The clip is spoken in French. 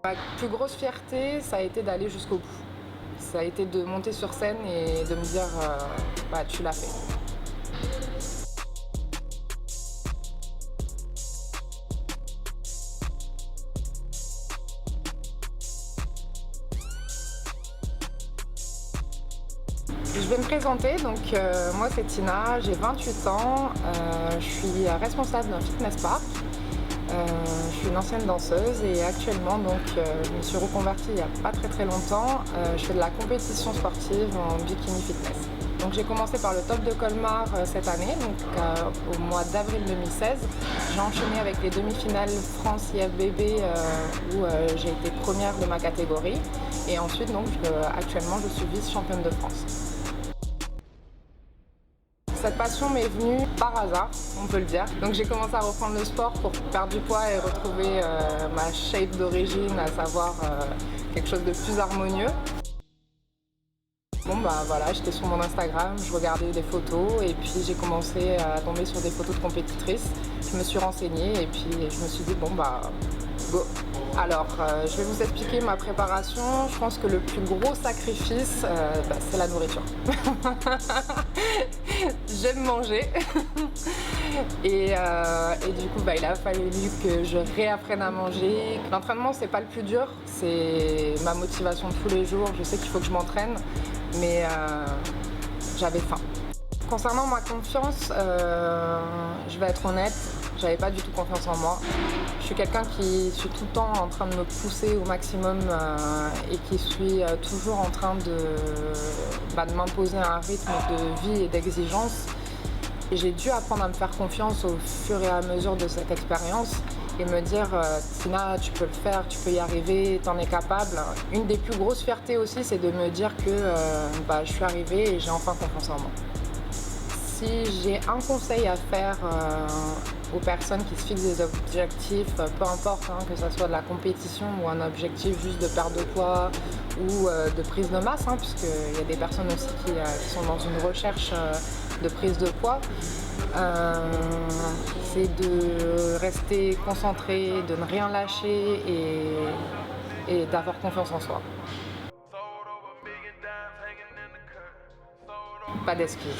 Ma plus grosse fierté, ça a été d'aller jusqu'au bout. Ça a été de monter sur scène et de me dire bah, tu l'as fait. Je vais me présenter, donc moi c'est Tina, j'ai 28 ans, je suis responsable d'un fitness park. Je suis une ancienne danseuse et actuellement donc, je me suis reconvertie il n'y a pas très longtemps. Je fais de la compétition sportive en bikini fitness. Donc j'ai commencé par le top de Colmar cette année, donc au mois d'avril 2016. J'ai enchaîné avec les demi-finales France IFBB où j'ai été première de ma catégorie. Et ensuite donc actuellement je suis vice-championne de France. Cette passion m'est venue par hasard, on peut le dire. Donc j'ai commencé à reprendre le sport pour perdre du poids et retrouver ma shape d'origine, à savoir quelque chose de plus harmonieux. Bon bah voilà, j'étais sur mon Instagram, je regardais des photos et puis j'ai commencé à tomber sur des photos de compétitrices. Je me suis renseignée et puis je me suis dit bon bah go. Alors je vais vous expliquer ma préparation. Je pense que le plus gros sacrifice bah, c'est la nourriture. J'aime manger et du coup bah, il a fallu que je réapprenne à manger. L'entraînement c'est pas le plus dur, c'est ma motivation de tous les jours. Je sais qu'il faut que je m'entraîne mais j'avais faim. Concernant ma confiance, je vais être honnête, j'avais pas du tout confiance en moi. Je suis quelqu'un qui suis tout le temps en train de me pousser au maximum et qui suis toujours en train de m'imposer un rythme de vie et d'exigence. J'ai dû apprendre à me faire confiance au fur et à mesure de cette expérience et me dire Tina, tu peux le faire, tu peux y arriver, t'en es capable. Une des plus grosses fiertés aussi, c'est de me dire que je suis arrivée et j'ai enfin confiance en moi. Si j'ai un conseil à faire aux personnes qui se fixent des objectifs, peu importe, hein, que ce soit de la compétition ou un objectif juste de perte de poids ou de prise de masse, hein, puisqu'il y a des personnes aussi qui sont dans une recherche de prise de poids, c'est de rester concentré, de ne rien lâcher et d'avoir confiance en soi. Pas d'excuses.